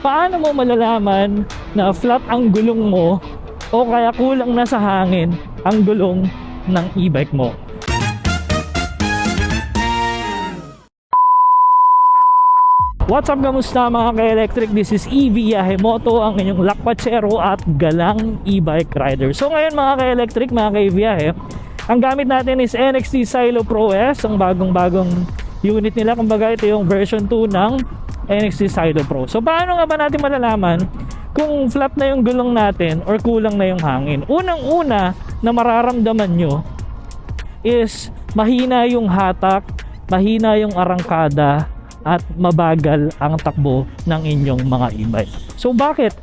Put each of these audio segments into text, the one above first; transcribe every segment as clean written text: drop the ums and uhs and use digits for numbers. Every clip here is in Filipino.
paano mo malalaman na flat ang gulong mo o kaya kulang na sa hangin ang gulong ng e-bike mo? What's up, kamusta mga ka-electric? This is EV Yahemoto, ang inyong lakwatsero at galang e-bike rider. So ngayon mga ka-electric, mga ka-EV, ang gamit natin is NXT Silo Pro S, ang bagong unit nila. Kumbaga ito yung version 2 ng NXT Silo Pro. So paano nga ba natin malalaman kung flat na yung gulong natin or kulang na yung hangin? Unang-una na mararamdaman nyo is mahina yung hatak, mahina yung arangkada, at mabagal ang takbo ng inyong mga e-bike. So bakit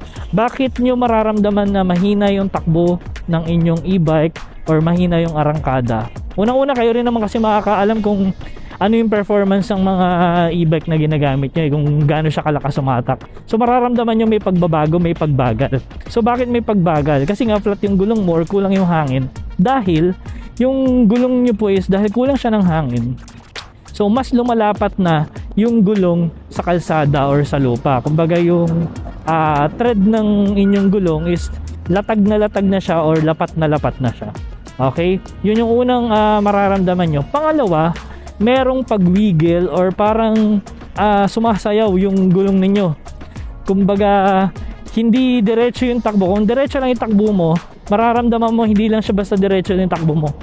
nyo mararamdaman na mahina yung takbo ng inyong e-bike or mahina yung arangkada? Unang-una, kayo rin naman kasi makakaalam kung ano yung performance ng mga e-bike na ginagamit nyo, kung gaano siya kalakas sumatak. So mararamdaman nyo may pagbabago, may pagbagal. So bakit may pagbagal? Kasi nga flat yung gulong mo or kulang yung hangin. Dahil yung gulong nyo po is dahil kulang siya ng hangin. So mas lumalapat na yung gulong sa kalsada or sa lupa. Kumbaga yung tread ng inyong gulong is latag na siya or lapat na siya. Okay? Yun yung unang mararamdaman nyo. Pangalawa, merong pagwiggle or parang sumasayaw yung gulong ninyo. Kumbaga hindi diretso yung takbo. Kung diretso lang yung takbo mo, mararamdaman mo hindi lang siya basta diretso yung takbo mo.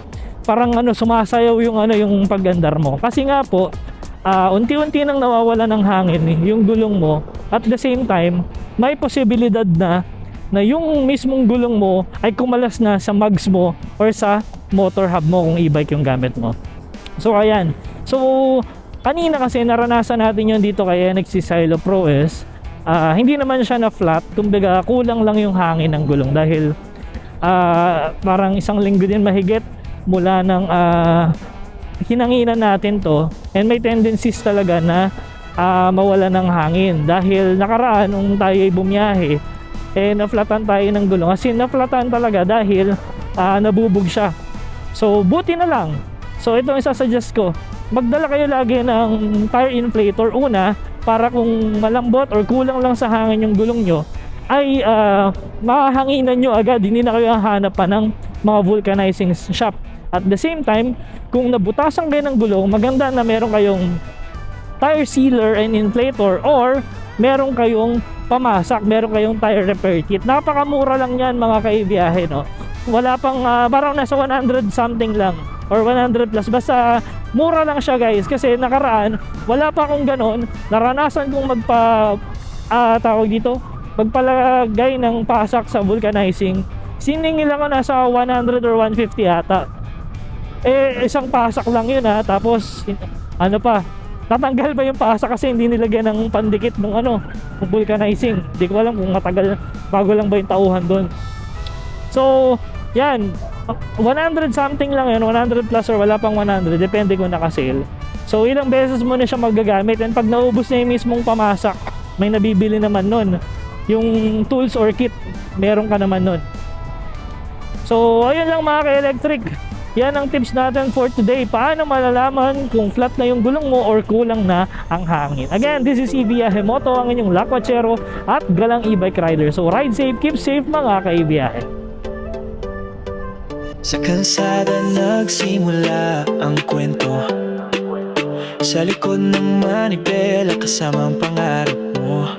Parang sumasayaw yung pag-andar mo. Kasi nga po, unti-unti nang nawawala ng hangin yung gulong mo. At the same time, may posibilidad na yung mismong gulong mo ay kumalas na sa mags mo or sa motor hub mo kung e-bike yung gamit mo. So ayan. So kanina kasi naranasan natin yun dito kay NXT Silo Pro S. Hindi naman siya na flat. Kumbaga kulang lang yung hangin ng gulong dahil parang isang linggo din mahigit mula ng hinanginan natin to, and may tendencies talaga na mawala ng hangin dahil nakaraan nung tayo ay bumiyahe naflatan tayo ng gulong, kasi naflatan talaga dahil nabubog siya. So buti na lang, so ito ang isasuggest ko, magdala kayo lagi ng tire inflator. Una, para kung malambot or kulang lang sa hangin yung gulong nyo ay mahanginan nyo agad, hindi na kayo hanap pa ng mga vulcanizing shop. At the same time, kung nabutasan kayo ng gulong, maganda na meron kayong tire sealer and inflator or meron kayong pamasak, meron kayong tire repair kit. Napakamura lang yan mga kaibiyahe, no? Wala pang parang nasa 100 something lang or 100 plus. Basta mura lang siya guys, kasi nakaraan wala pa akong ganon. Naranasan kong magpalagay ng pasak sa vulcanizing. Siningil ako nasa 100 or 150 ata. Isang pasak lang yun tapos tatanggal pa yung pasak kasi hindi nilagyan ng pandikit ng vulcanizing. Hindi ko alam kung matagal bago lang ba yung tauhan doon. So yan, 100 something lang yun, 100 plus or wala pang 100, depende kung naka-sale. So ilang beses mo na siya magagamit, and pag naubos na yung mismong pamasak, may nabibili naman nun. Yung tools or kit, meron ka naman nun. So ayun lang mga ka-electric, yan ang tips natin for today. Paano malalaman kung flat na yung gulong mo or kulang na ang hangin? Again, this is EV Yahemoto, ang inyong lakwatsero at galang e-bike rider. So ride safe, keep safe mga kaibiyahe. Sa kalsada nagsimula ang kwento, sa likod ng manibela kasama ang pangarap mo.